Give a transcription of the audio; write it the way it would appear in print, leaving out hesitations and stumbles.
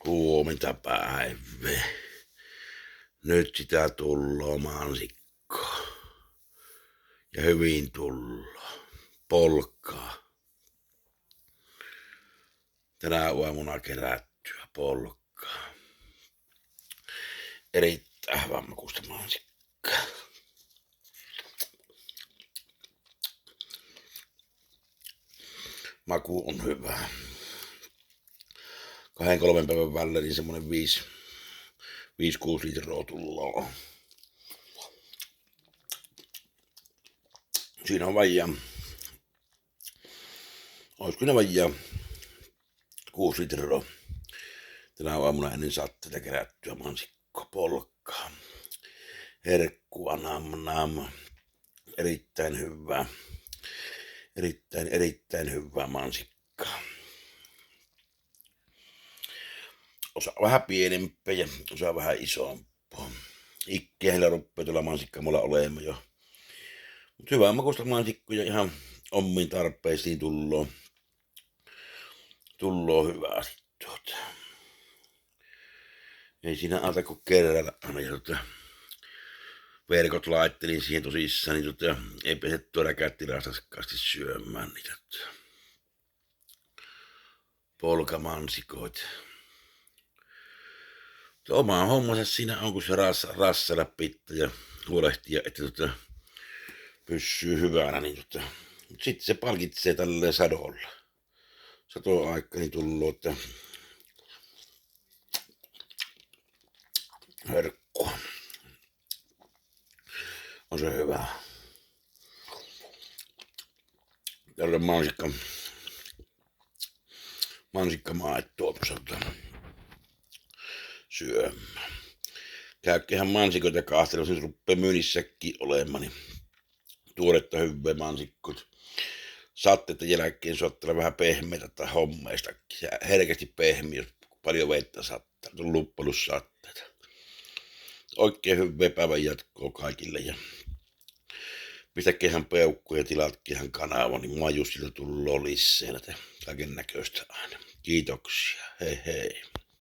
Huomenta päivää. Nyt sitä tulloo mansikkoa. Ja hyvin tulloo. Polkkaa. Tänä aamuna kerättyä polkkaa. Erittäin hyvän makuista mansikkaa. Maku on hyvä. 2-3 päivän välein niin semmonen 5-6 litraa tulloo. Siinä on vajaa. Ois kyllä vajaa 6 litraa. Tänä aamuna ennen satteita kerättyä mansikkoa polkkaa. Herkkua nam. Erittäin hyvää. Erittäin hyvää mansikkaa. Osa vähän pienempää ja osa vähän isompaa. Ikkeellä ruppee tuolla mansikka mulla olemaan jo. Mut hyvää makuista mansikkoja ihan omiin tarpeisiin tulloo hyvää sit Ei siinä auta kun kerralla aina ja verkot laittelin siihen tosissaan, niin ei pääse tuoda kättirastakkaasti syömään niitä. Polkamansikoita. Oma hommansa siinä on, kun se rassana pitää ja huolehtia, että pysyy hyvänä, niin mut sitten se palkitsee tälleen sadolla. Satoaika niin tulloo, että herkkua. On se hyvä. Täällä on mansikkamaittoa tuossa syömään. Käykköhän mansikoita kahtella, jos ruppee myynnissäkin olemaan, niin tuoretta hyvää mansikkot. Satteiden jälkeen sottella vähän pehmeitä tai hommeistakin. Ja herkästi pehmiä, jos paljon vettä sattaa. On luppalussatteita. Oikein hyvää päivän jatkoa kaikille ja pistäkäähän peukkuja ja tilatkehan kanava, niin majussilta tulloo lisää näitä kaiken näköistä aina. Kiitoksia. Hei hei.